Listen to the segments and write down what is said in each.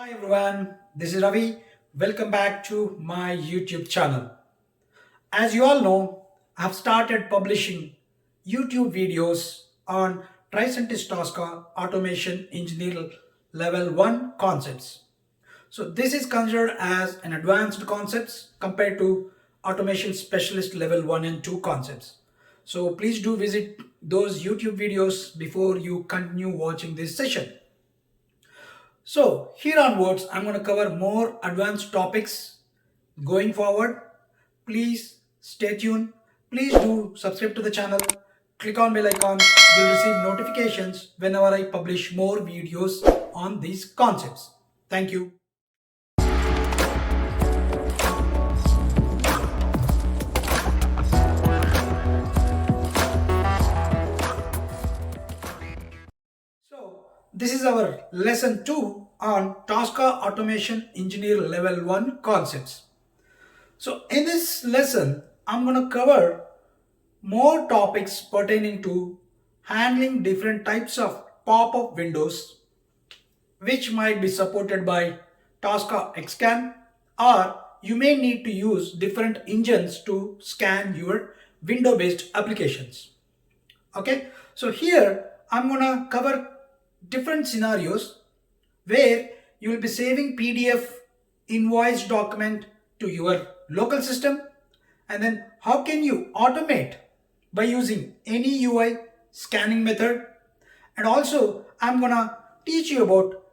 Hi everyone, this is Ravi. Welcome back to my YouTube channel. As you all know, I have started publishing YouTube videos on Tricentis Tosca Automation Engineer Level 1 concepts. So this is considered as an advanced concepts compared to Automation Specialist Level 1 and 2 concepts. So please do visit those YouTube videos before you continue watching this session. So here onwards, I'm going to cover more advanced topics going forward. Please stay tuned. Please do subscribe to the channel. Click on bell icon. You'll receive notifications whenever I publish more videos on these concepts. Thank you. So this is our lesson 2 on Tosca Automation Engineer Level 1 concepts. So in this lesson, I'm going to cover more topics pertaining to handling different types of pop-up windows which might be supported by Tosca Xscan, or you may need to use different engines to scan your window-based applications. Okay, so here I'm gonna cover different scenarios where you will be saving PDF invoice document to your local system, and then how can you automate by using any UI scanning method. And also I'm gonna teach you about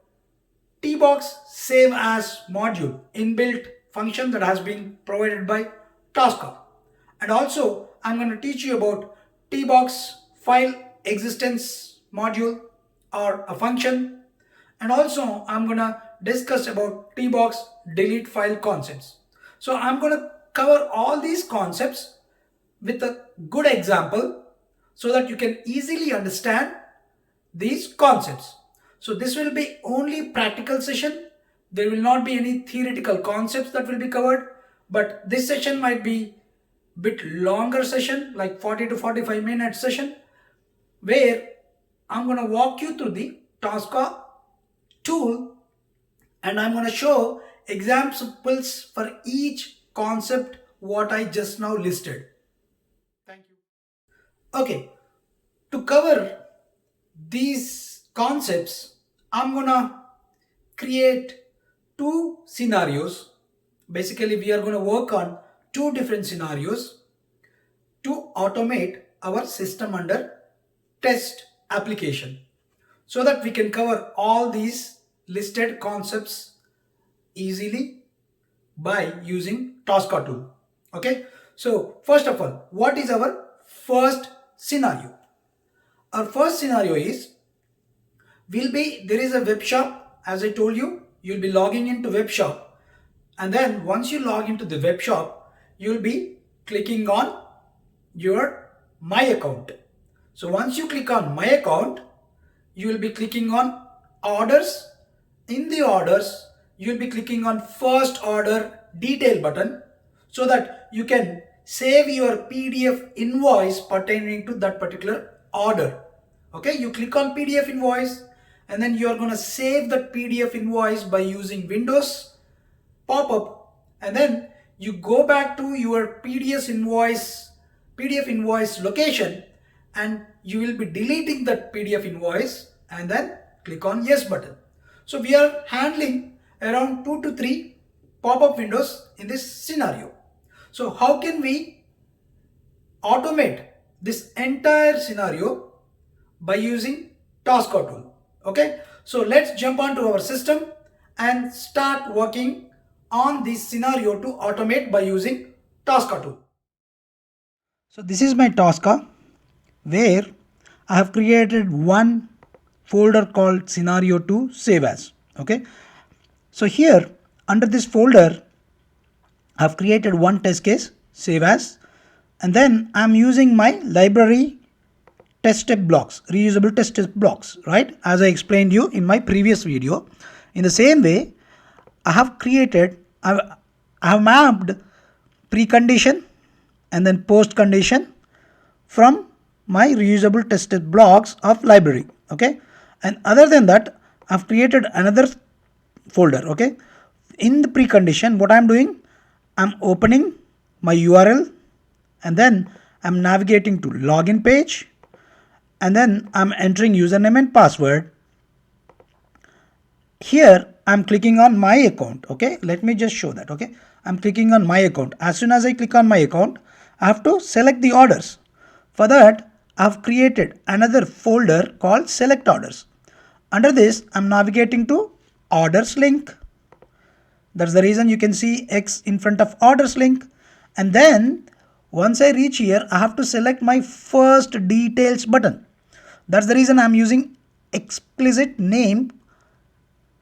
Tbox Save As module inbuilt function that has been provided by Tosca. And also I'm going to teach you about Tbox file existence module or a function. And also I'm going to discuss about Tbox delete file concepts. So I'm going to cover all these concepts with a good example so that you can easily understand these concepts. So this will be only practical session. There will not be any theoretical concepts that will be covered, but this session might be bit longer session, like 40 to 45 minute session, where I'm going to walk you through the Tosca tool and I'm going to show examples for each concept what I just now listed. Thank you. Okay, to cover these concepts, I'm gonna create two scenarios. Basically, we are going to work on two different scenarios to automate our system under test application so that we can cover all these listed concepts easily by using Tosca tool. Okay, so first of all, what is our first scenario? Our first scenario is there is a web shop. As I told you, you'll be logging into web shop, and then once you log into the web shop, you'll be clicking on your my account. So once you click on my account, you will be clicking on orders. In the orders, you'll be clicking on first order detail button so that you can save your PDF invoice pertaining to that particular order. Okay, you click on PDF invoice and then you are going to save that PDF invoice by using Windows pop-up, and then you go back to your PDF invoice location and you will be deleting that PDF invoice and then click on yes button. So we are handling around 2 to 3 pop-up windows in this scenario. So how can we automate this entire scenario by using Tosca tool? Okay, so let's jump onto our system and start working on this scenario to automate by using Tosca tool. So this is my Tosca where I have created one folder called scenario to save as. Okay, so here under this folder I have created one test case, save as, and then I am using my library test step blocks, reusable test step blocks, right? As I explained you in my previous video. In the same way, I have mapped precondition and then post condition from my reusable test step blocks of library. Okay, and other than that, I've created another folder. Okay, in the precondition, what I'm doing, I'm opening my URL, and then I'm navigating to login page, and then I'm entering username and password. Here I'm clicking on my account. Okay, let me just show that. Okay, I'm clicking on my account. As soon as I click on my account, I have to select the orders. For that, I've created another folder called select orders. Under this, I'm navigating to orders link. That's the reason you can see X in front of orders link. And then once I reach here, I have to select my first details button. That's the reason I'm using explicit name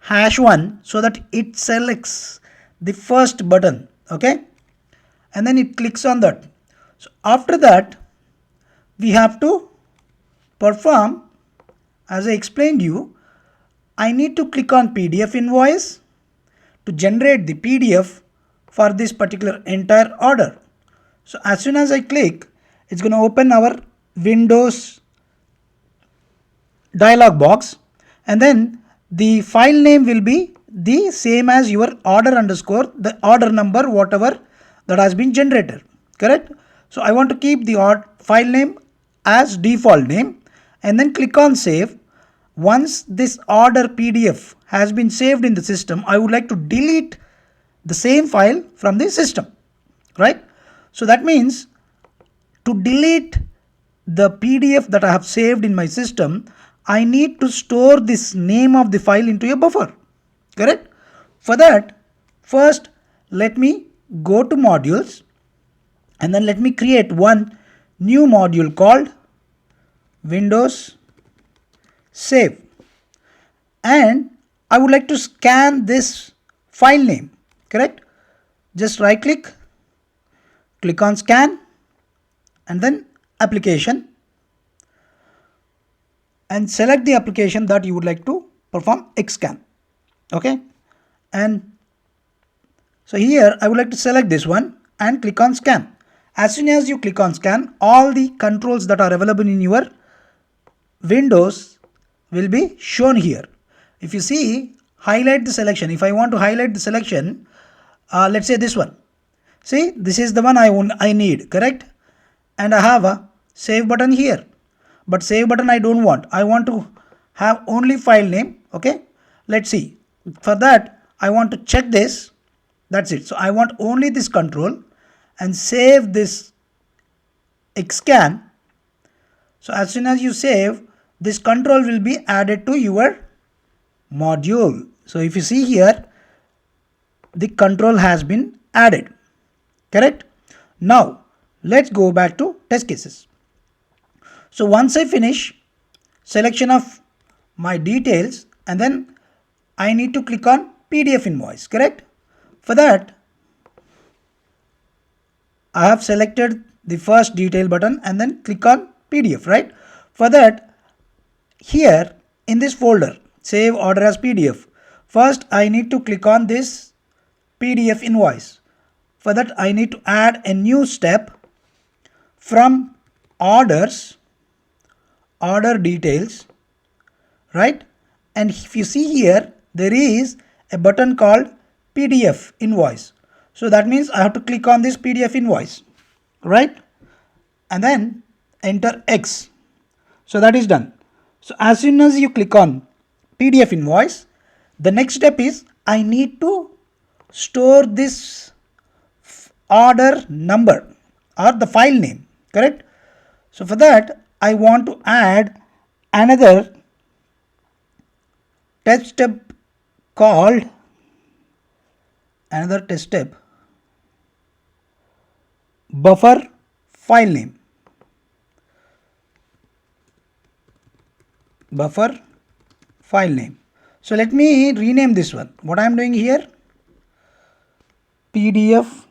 #1 so that it selects the first button. Okay, and then it clicks on that. So after that, we have to perform, as I explained you, I need to click on PDF invoice to generate the PDF for this particular entire order. So as soon as I click, it's going to open our Windows dialog box, and then the file name will be the same as your order underscore the order number whatever that has been generated, correct? So I want to keep the file name as default name, and then click on save. Once this order PDF has been saved in the system, I would like to delete the same file from the system, right? So that means to delete the PDF that I have saved in my system, I need to store this name of the file into a buffer, correct? For that, first let me go to modules, and then let me create one new module called Windows Save, and I would like to scan this file name, correct? Just right click on scan, and then application, and select the application that you would like to perform xscan. Okay, and so here I would like to select this one and click on scan. As soon as you click on scan, all the controls that are available in your Windows will be shown here. If you see, highlight the selection. If I want to highlight the selection, let's say this one. See, this is the one I need, correct? And I have a save button here, but save button I don't want. I want to have only file name. Okay, let's see. For that, I want to check this. That's it. So I want only this control and save this xscan. So as soon as you save, this control will be added to your module. So if you see here, the control has been added, correct? Now let's go back to test cases. So once I finish selection of my details, and then I need to click on PDF invoice, correct? For that, I have selected the first detail button and then click on PDF, right? For that, here in this folder, save order as PDF, first I need to click on this PDF invoice. For that, I need to add a new step from orders, order details, right? And if you see here, there is a button called PDF invoice. So that means I have to click on this PDF invoice, right? And then enter X. So that is done. So as soon as you click on PDF invoice, the next step is I need to store this order number or the file name, correct? So for that, I want to add another test step called buffer file name. Buffer file name. So let me rename this one. What I am doing here, PDF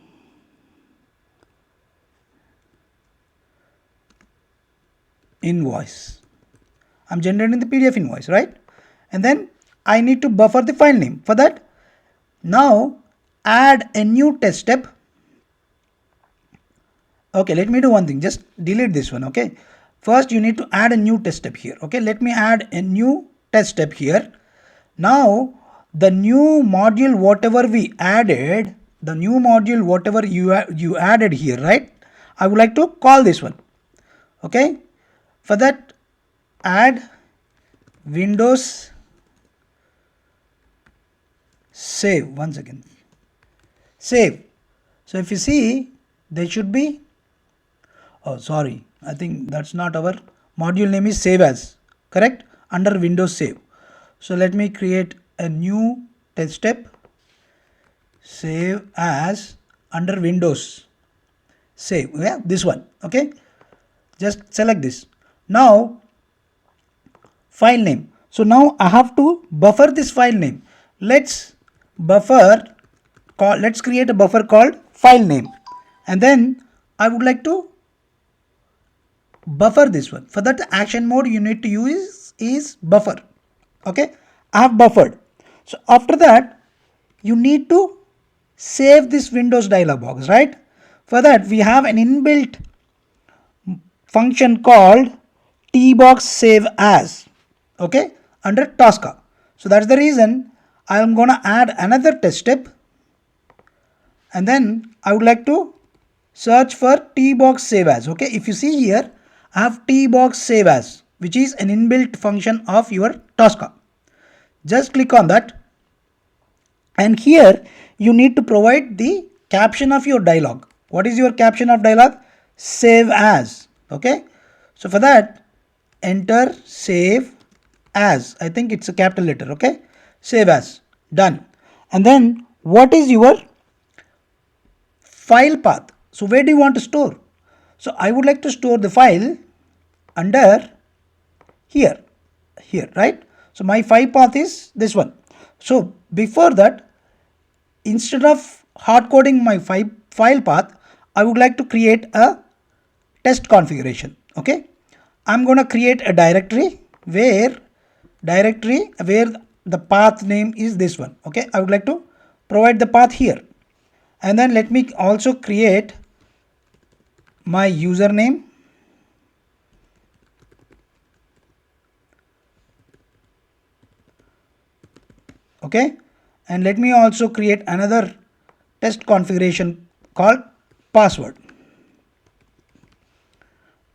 invoice. I'm generating the PDF invoice, right? And then I need to buffer the file name. For that, now add a new test step. Okay, let me do one thing. Just delete this one. Okay, first you need to add a new test step here. Okay, let me add a new test step here. Now the new module whatever we added, the new module whatever you added here, right? I would like to call this one. Okay, for that add Windows save. One second, save. So if you see, there should be, oh sorry, I think that's not our module name is save as, correct, under Windows save. So let me create a new test step, save as under Windows save, yeah, this one. Okay, just select this. Now file name, so now I have to buffer this file name. Let's create a buffer called file name, and then I would like to buffer this one. For that action mode you need to use is buffer. Okay, I have buffered. So after that you need to save this Windows dialog box, right? For that we have an inbuilt function called tbox save as, okay, under Tosca. So that's the reason I am gonna add another test step, and then I would like to search for tbox save as. Okay, if you see here, I have tbox save as, which is an inbuilt function of your Tosca. Just click on that, and here you need to provide the caption of your dialog. What is your caption of dialog? Save as. Okay, so for that enter save as. I think it's a capital letter. Okay, save as, done. And then what is your file path? So where do you want to store? So I would like to store the file under here, right? So my file path is this one. So before that, instead of hard coding my file path, I would like to create a test configuration. Okay, I'm gonna create a directory where the path name is this one. Okay, I would like to provide the path here, and then let me also create my username. Okay, and let me also create another test configuration called password.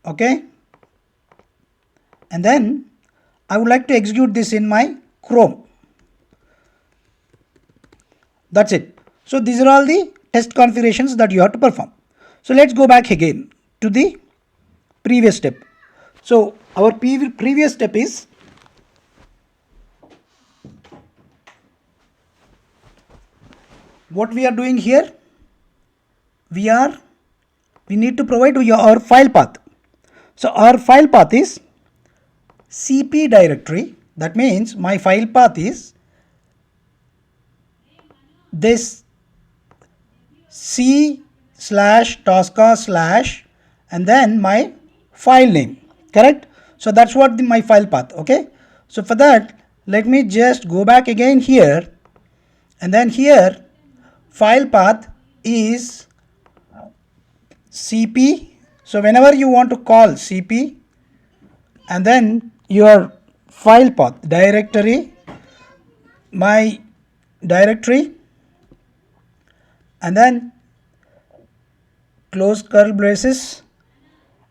Okay, and then I would like to execute this in my Chrome. That's it. So these are all the test configurations that you have to perform. So let's go back again to the previous step. So our previous step is what we are doing here. We need to provide our file path. So our file path is cp directory. That means my file path is this c/tosca/ and then my file name, correct? So that's what my file path. Okay, so for that let me just go back again here, and then here file path is cp. So whenever you want to call cp, and then your file path directory, my directory, and then close curly braces,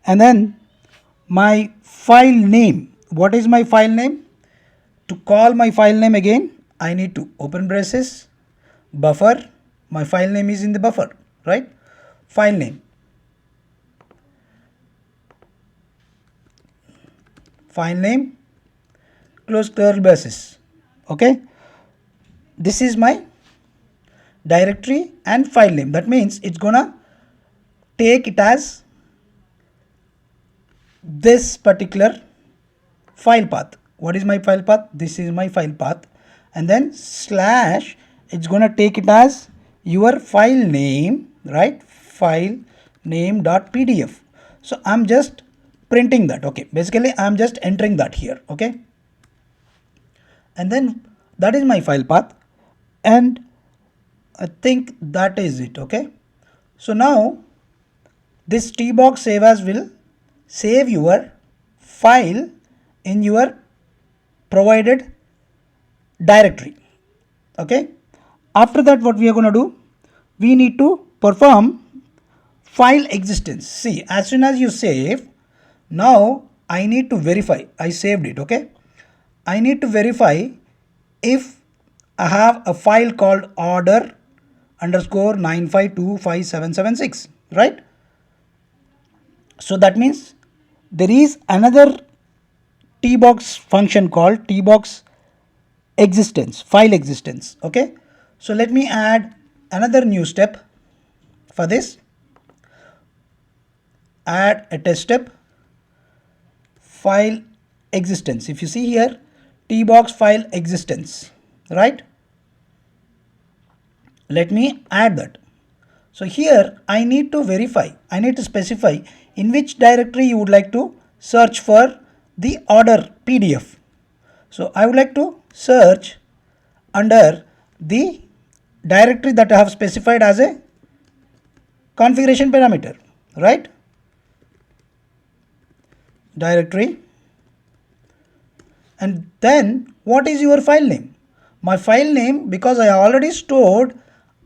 and then my file name. What is my file name? To call my file name again, I need to open braces, buffer. My file name is in the buffer, right? File name, close curly braces. Okay, this is my directory and file name. That means it's gonna take it as this particular file path. What is my file path? This is my file path, and then slash, it's gonna take it as your file name, right? File name.pdf. So I'm just printing that. Okay, basically I'm just entering that here. Okay, and then that is my file path, and I think that is it. Okay, so now this tbox save as will save your file in your provided directory. Okay. After that, what we are going to do, we need to perform file existence. See, as soon as you save, now I need to verify. I saved it. Okay. I need to verify if I have a file called order underscore 9525776, right? So that means there is another tbox function called tbox existence, file existence. Okay. So let me add another new step for this. Add a test step, file existence. If you see here, tbox file existence, right? Let me add that. So here I need to verify, I need to specify in which directory you would like to search for the order PDF. So I would like to search under the directory that I have specified as a configuration parameter, right? Directory. And then what is your file name? My file name, because I already stored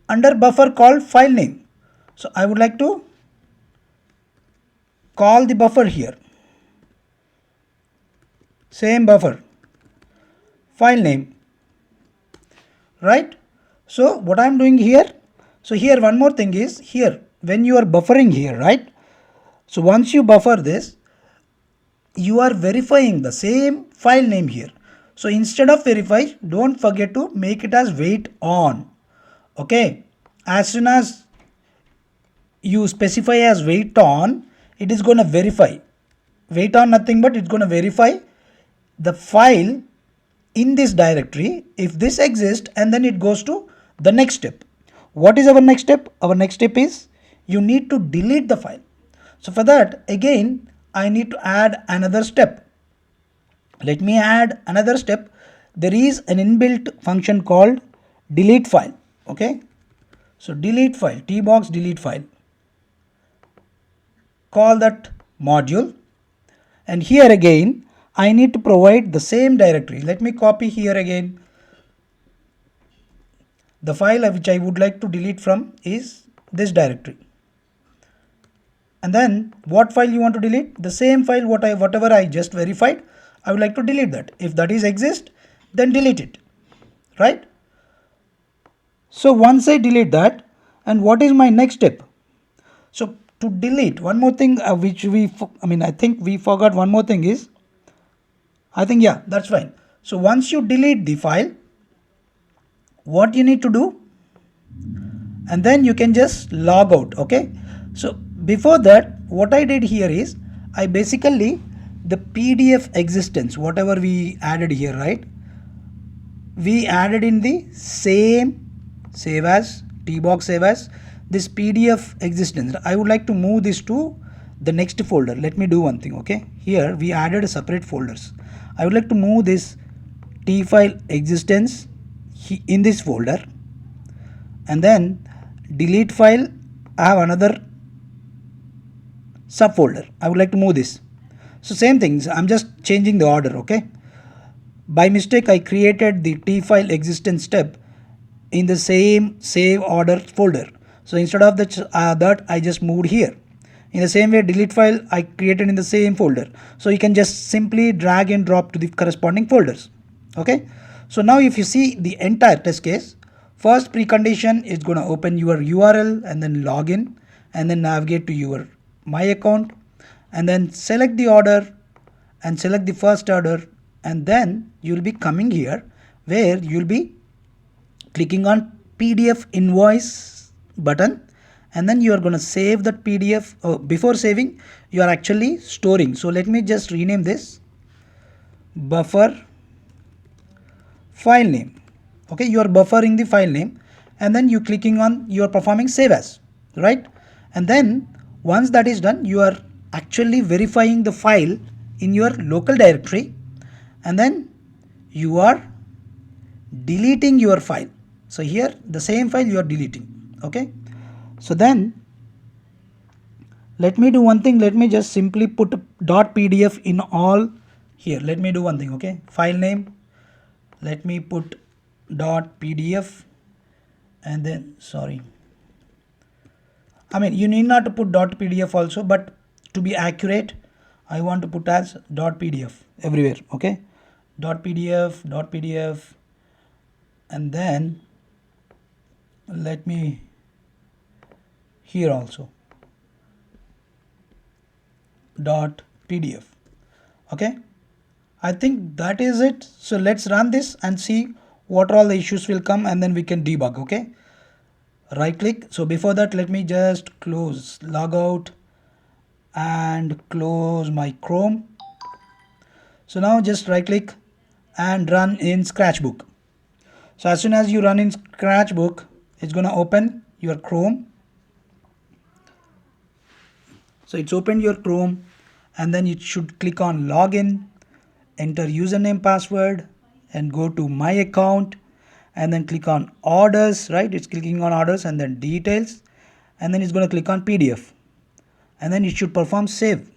under buffer called file name. So I would like to call the buffer here. Same buffer, file name, right? So what I'm doing here, so here one more thing is here when you are buffering here, right? So once you buffer this, you are verifying the same file name here. So instead of verify, don't forget to make it as wait on. Okay, as soon as you specify as wait on, it is going to verify. Wait on nothing but it's going to verify the file in this directory if this exists, and then it goes to the next step. What is our next step? Our next step is you need to delete the file. So for that, again I need to add another step. Let me add another step. There is an inbuilt function called delete file. Okay, so delete file, tbox delete file, call that module, and here again I need to provide the same directory. Let me copy here again. The file which I would like to delete from is this directory. And then what file you want to delete? The same file whatever I just verified, I would like to delete that. If that is exist, then delete it, right? So once I delete that, and what is my next step? So to delete, one more thing which I think we forgot one more thing is, yeah, that's fine. So once you delete the file, what you need to do, and then you can just log out. Okay, so before that, what I did here is I basically the PDF existence, whatever we added here, right? We added in the same save as tbox save as this PDF existence. I would like to move this to the next folder. Let me do one thing. Okay, here we added separate folders. I would like to move this t file existence in this folder, and then delete file, I have another subfolder. I would like to move this. So same things, I'm just changing the order. Okay, by mistake I created the t file existence step in the same save order folder. So instead of that I just moved here. In the same way, delete file I created in the same folder. So you can just simply drag and drop to the corresponding folders. Okay, so now if you see the entire test case, first precondition is going to open your URL and then login, and then navigate to your my account, and then select the order and select the first order, and then you'll be coming here where you'll be clicking on PDF invoice button, and then you are going to save that PDF. Before saving, you are actually storing. So let me just rename this buffer file name. Okay, you are buffering the file name, and then you clicking on, you are performing save as, right? And then once that is done, you are actually verifying the file in your local directory, and then you are deleting your file. So here the same file you are deleting. Okay, so then let me do one thing. Let me just simply put .pdf in all here. Let me do one thing. Okay, file name, let me put dot pdf, and then sorry, I mean you need not to put dot pdf also, but to be accurate I want to put as dot pdf everywhere. Okay, dot pdf, and then let me here also dot pdf. Okay, I think that is it. So let's run this and see what all the issues will come, and then we can debug. Okay, right click. So before that, let me just close, log out and close my Chrome. So now just right click and run in Scratchbook. So as soon as you run in Scratchbook, it's gonna open your Chrome. So it's opened your Chrome, and then you should click on login, enter username, password, and go to my account, and then click on orders. Right, it's clicking on orders, and then details, and then it's going to click on PDF, and then it should perform save.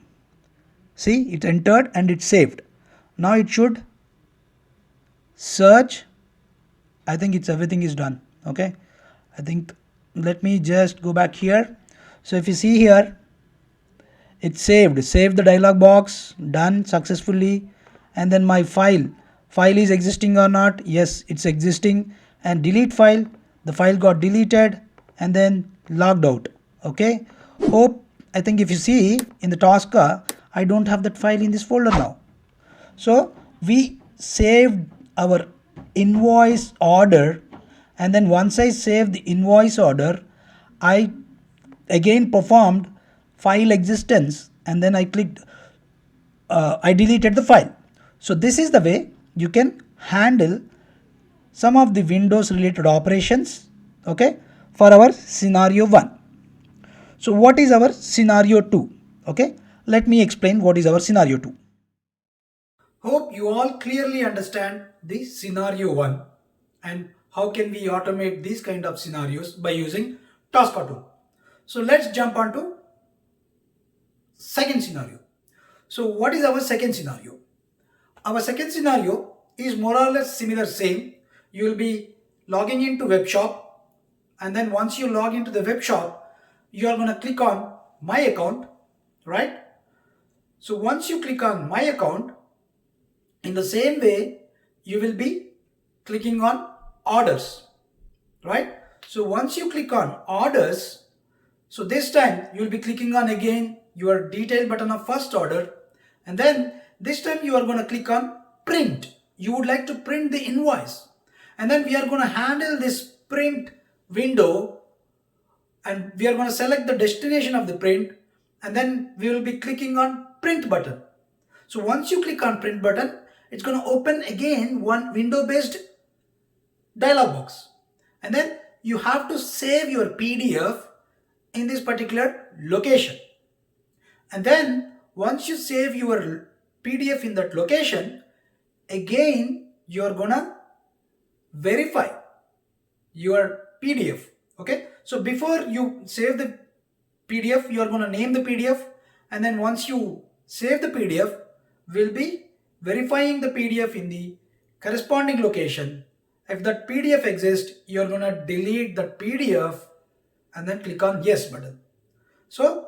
See, it entered and it saved. Now it should search. I think it's everything is done. Okay, I think let me just go back here. So if you see here, it's saved the dialog box, done successfully, and then my file is existing or not. Yes, it's existing, and delete file, the file got deleted and then logged out. Okay, I think if you see in the Tosca, I don't have that file in this folder now. So we saved our invoice order, and then once I saved the invoice order, I again performed file existence, and then I clicked I deleted the file. So this is the way you can handle some of the Windows related operations, okay, for our scenario 1. So what is our scenario 2? Okay, let me explain what is our scenario 2. Hope you all clearly understand the scenario 1 and how can we automate these kind of scenarios by using Tosca tool. So let's jump on to second scenario. So what is our second scenario? Our second scenario is more or less similar, same. You will be logging into web shop, and then once you log into the web shop, you are going to click on my account, right? So once you click on my account, in the same way you will be clicking on orders, right? So once you click on orders, so this time you will be clicking on again your detail button of first order, and then this time you are going to click on print. You would like to print the invoice, and then we are going to handle this print window, and we are going to select the destination of the print, and then we will be clicking on print button. So once you click on print button, it's going to open again one window based dialog box, and then you have to save your PDF in this particular location. And then once you save your PDF in that location, again you are gonna verify your PDF. Okay, so before you save the PDF, you are gonna name the PDF, and then once you save the PDF, we'll be verifying the PDF in the corresponding location. If that PDF exists, you're gonna delete that PDF and then click on yes button. So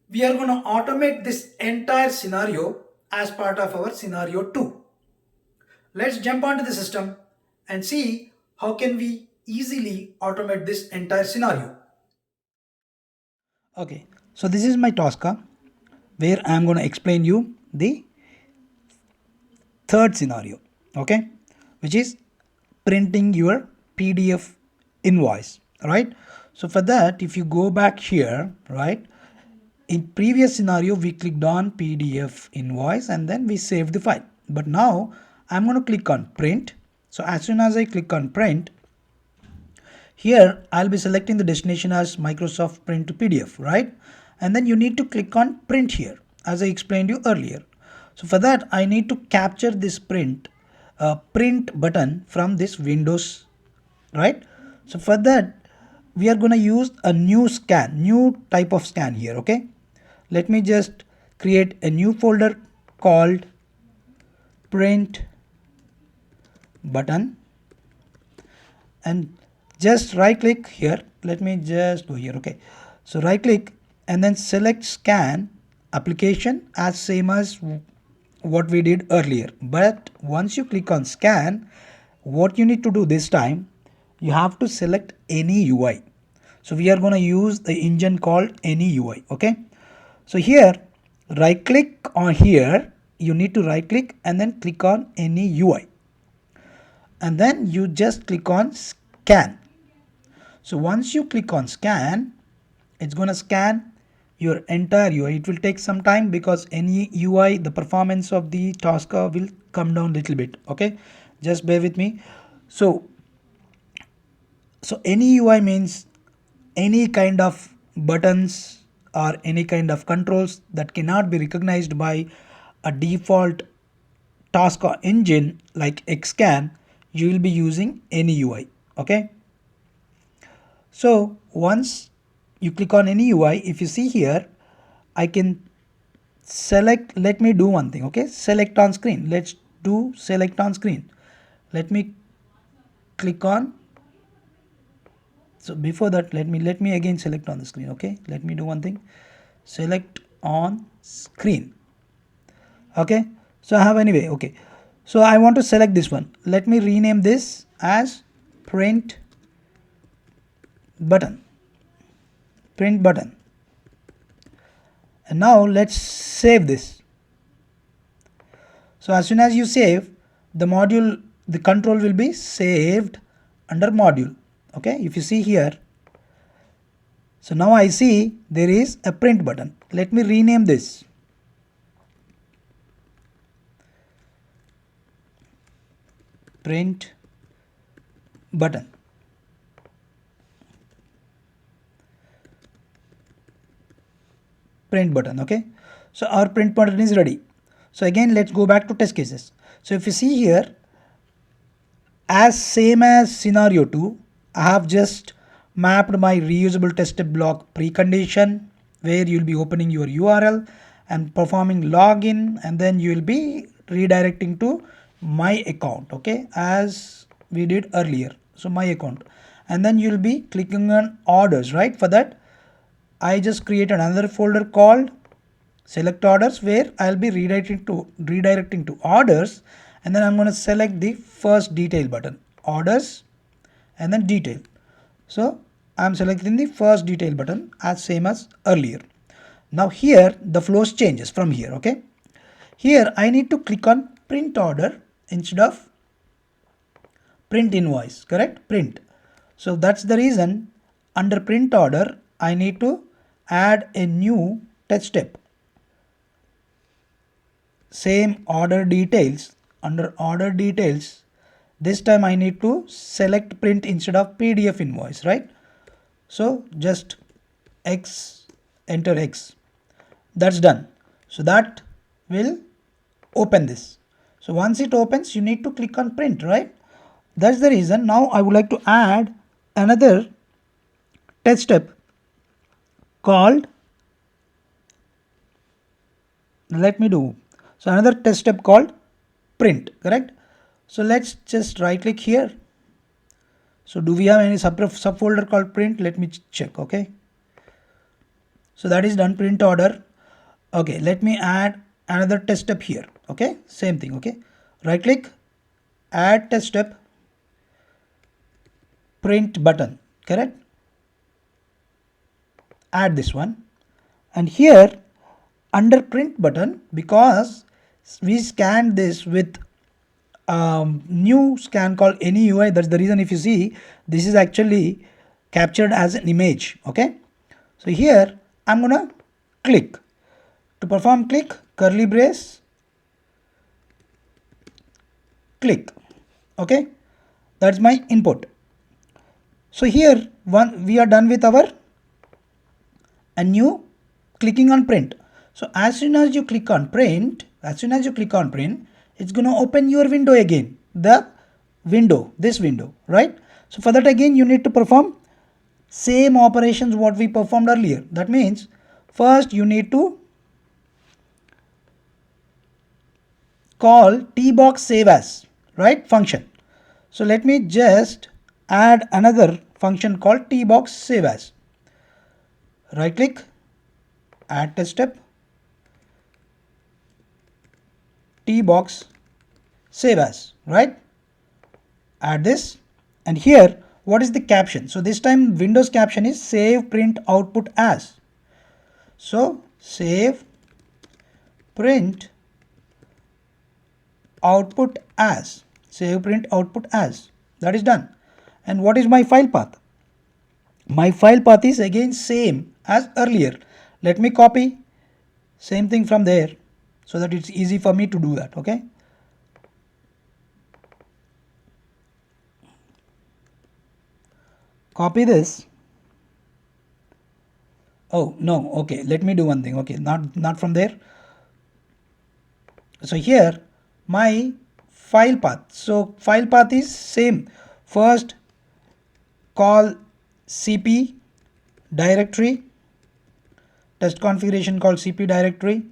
we are going to automate this entire scenario as part of our scenario 2. Let's jump onto the system and see how can we easily automate this entire scenario. Okay, so this is my Tosca where I am going to explain you the third scenario, okay, which is printing your PDF invoice, right? So for that, if you go back here, right, in previous scenario we clicked on PDF invoice and then we saved the file, but now I'm going to click on print. So as soon as I click on print, here I'll be selecting the destination as Microsoft Print to PDF, right? And then you need to click on print here as I explained you earlier. So for that I need to capture this print button from this Windows, right? So for that we are going to use a new type of scan here. Okay, let me just create a new folder called print button, and just right click here. Let me just go here. Okay, so right click and then select scan application as same as what we did earlier. But once you click on scan, what you need to do this time, you have to select any UI. So we are going to use the engine called any UI. Okay, so here right click on here, you need to right click and then click on any UI, and then you just click on scan. So once you click on scan, it's going to scan your entire UI. It will take some time because any UI, the performance of the Tosca will come down a little bit. Okay, just bear with me. So any UI means any kind of buttons or any kind of controls that cannot be recognized by a default Tosca engine like Xscan, you will be using any UI. Okay, so once you click on any UI, if you see here, I can select. Let me do one thing. Okay, select on screen. Let's do select on screen. Let me click on. So before that, let me again select on the screen. Okay, let me do one thing. Select on screen. Okay, so I have anyway. Okay, so I want to select this one. Let me rename this as print button. Print button. And now let's save this. So as soon as you save, the control will be saved under module. Okay, if you see here, so now I see there is a print button. Let me rename this. Print button. Print button. Okay, so our print button is ready. So again, let's go back to test cases. So if you see here, as same as scenario 2, I have just mapped my reusable test step block precondition, where you'll be opening your URL and performing login, and then you will be redirecting to my account. Okay, as we did earlier. So my account, and then you'll be clicking on orders. Right, for that I just create another folder called select orders, where I'll be redirecting to orders, and then I'm going to select the first detail button, orders, and then detail. So I'm selecting the first detail button as same as earlier. Now here the flows changes from here. Okay, here I need to click on print order instead of print invoice. Correct, print. So that's the reason under print order I need to add a new test step. Same order details, under order details, this time I need to select print instead of PDF invoice, right? So just X, enter X. That's done. So that will open this. So once it opens, you need to click on print, right? That's the reason. Now I would like to add another test step called, let me do, so another test step called print. Correct. So let's just right click here. So do we have any subfolder called print? Let me check. Okay, so that is done, print order. Okay, let me add another test step here. Okay, same thing. Okay, right click, add test step, print button. Correct, add this one, and here under print button, because we scanned this with new scan called any UI, that's the reason if you see this is actually captured as an image. Okay, so here I'm gonna click to perform click, curly brace, click. Okay, that's my input. So here we are done with our a new clicking on print. So as soon as you click on print, it's going to open your window again, this window, right? So for that again you need to perform same operations what we performed earlier. That means first you need to call tbox save as, right, function. So let me just add another function called tbox save as. Right click, add test step, tbox save as, right? Add this, and here what is the caption? So this time Windows caption is save print output as. So save print output as, save print output as, that is done. And what is my file path? My file path is again same as earlier. Let me copy same thing from there so that it's easy for me to do that. Okay, copy this. Oh no, okay, let me do one thing. Okay, not from there. So here my file path, so file path is same. First call cp directory, test configuration called cp directory,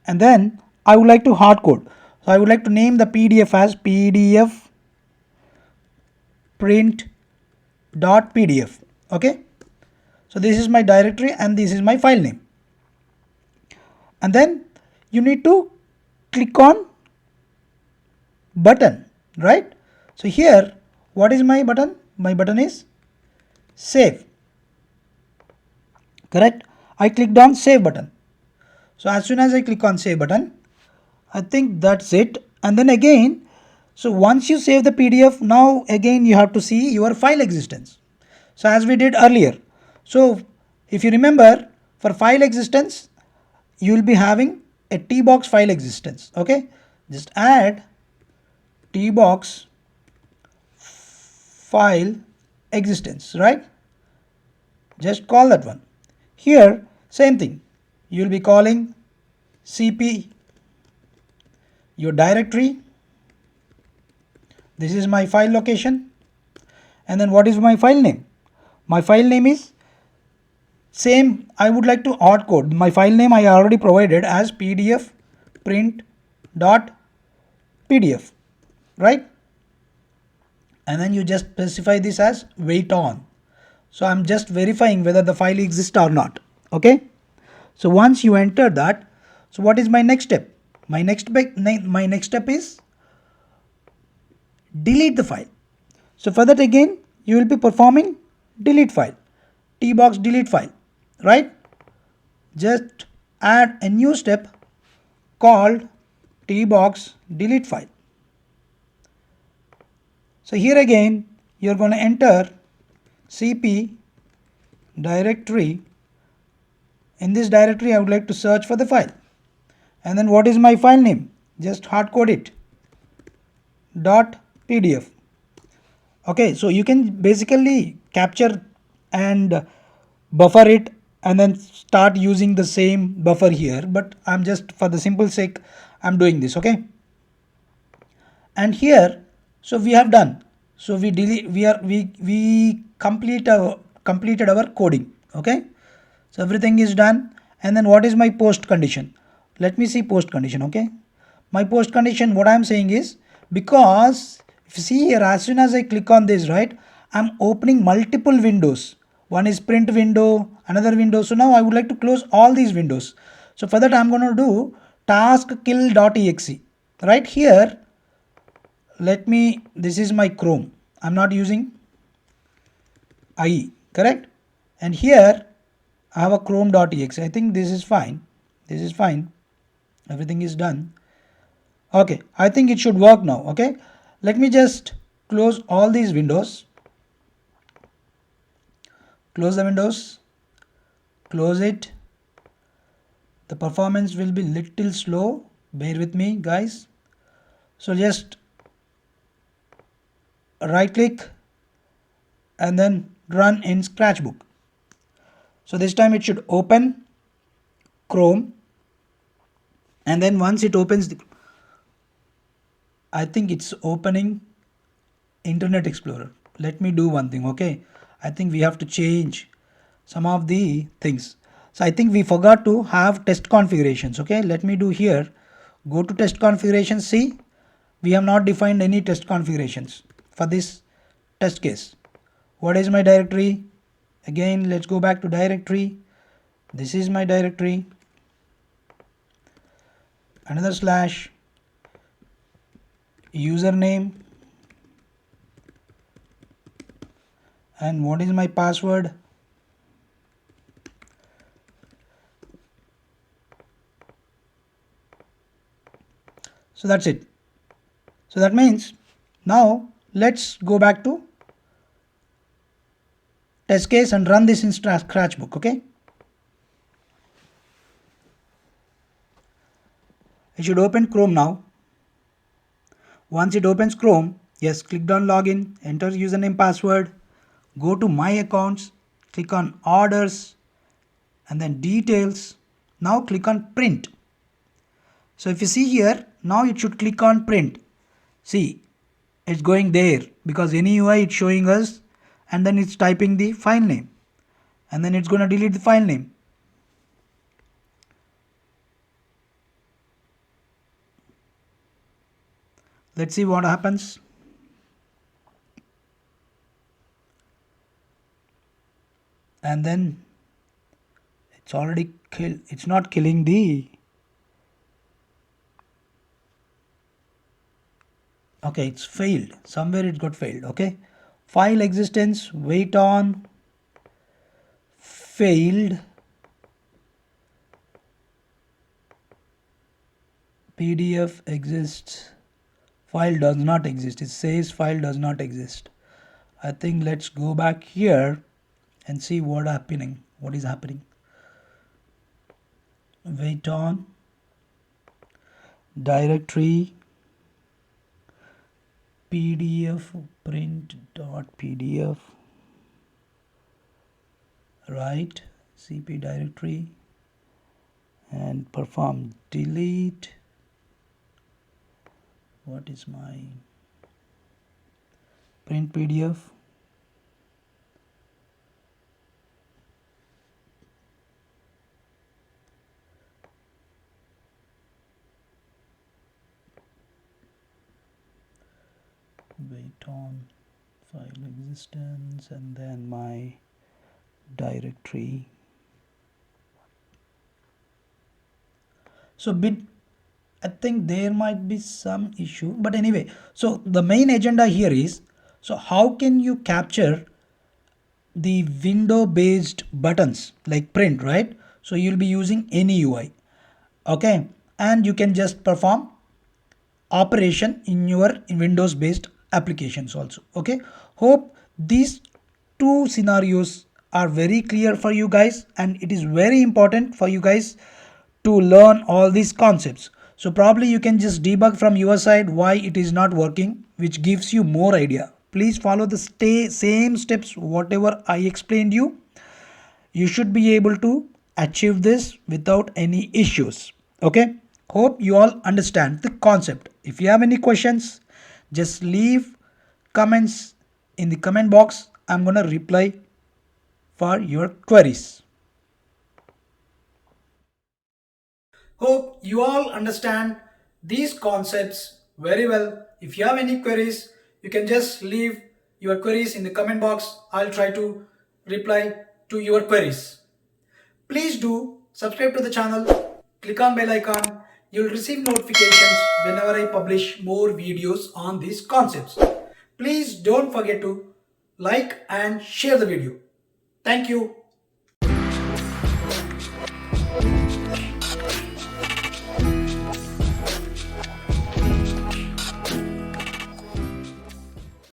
and then I would like to hard code. So I would like to name the PDF as PDF print.pdf. okay, so this is my directory and this is my file name. And then you need to click on button, right? So here what is my button? My button is save, correct? I clicked on save button. So as soon as I click on save button, I think that's it. And then again, so once you save the PDF, now again you have to see your file existence. So as we did earlier, so if you remember, for file existence you will be having a tbox file existence. Okay, just add tbox file existence, right? Just call that one. Here same thing, you will be calling cp your directory. This is my file location. And then what is my file name? My file name is same. I would like to hard code. My file name I already provided as pdf print.pdf, right? And then you just specify this as wait on. So I'm just verifying whether the file exists or not. Okay, so once you enter that, so what is my next step? My next step is delete the file. So for that again you will be performing delete file, tbox delete file, right? Just add a new step called tbox delete file. So here again you're going to enter cp directory. In this directory I would like to search for the file, and then what is my file name? Just hard code it .pdf. okay, so you can basically capture and buffer it and then start using the same buffer here, but I'm just for the simple sake I'm doing this. Okay, and here so we have done, so we completed our coding. Okay, so everything is done. And then what is my post condition? Let me see post condition. Okay, my post condition, what I'm saying is, because if you see here, as soon as I click on this, right, I'm opening multiple windows. One is print window, another window. So now I would like to close all these windows. So for that I'm going to do task kill.exe. right here, let me, this is my Chrome, I'm not using IE, correct? And here I have a chrome.exe. I think this is fine. This is fine. Everything is done. Okay, I think it should work now. Okay, let me just close all these windows. Close the windows. Close it. The performance will be little slow. Bear with me, guys. So just right click and then run in Scratchbook. So this time it should open Chrome, and then once it opens I think it's opening Internet Explorer. Let me do one thing. Okay, I think we have to change some of the things. So I think we forgot to have test configurations. Okay, let me do here, go to test configurations. See, we have not defined any test configurations. for this test case. What is my directory? Again, let's go back to directory. This is my directory. Another slash, username, and what is my password? So that's it. So that means now let's go back to test case and run this in Scratchbook. Okay, it should open Chrome now. Once it opens Chrome, yes, click on login, enter username, password, go to my accounts, click on orders and then details. Now click on print. So if you see here, now it should click on print. See, it's going there because any UI it's showing us, and then it's typing the file name, and then it's going to delete the file name. Let's see what happens. And then it's already killed. It's not killing the. Okay, it's failed. Somewhere it got failed. Okay, file existence, wait on, failed, PDF exists, file does not exist. It says file does not exist. I think let's go back here and see what is happening. Wait on, directory, PDF, print.pdf, right, cp directory, and perform delete. What is my print PDF? Wait on, file existence, and then my directory. So I think there might be some issue, but anyway, so the main agenda here is, so how can you capture the window based buttons like print, right? So you'll be using any UI, okay, and you can just perform operation in your Windows based applications also. Okay, hope these two scenarios are very clear for you guys, and it is very important for you guys to learn all these concepts. So probably you can just debug from your side why it is not working, which gives you more idea. Please follow the same steps whatever I explained you. You should be able to achieve this without any issues. Okay, hope you all understand the concept. If you have any questions, just leave comments in the comment box. I'm gonna reply for your queries. Hope you all understand these concepts very well. If you have any queries, you can just leave your queries in the comment box. I'll try to reply to your queries. Please do subscribe to the channel, click on bell icon. You'll receive notifications whenever I publish more videos on these concepts. Please don't forget to like and share the video. Thank you.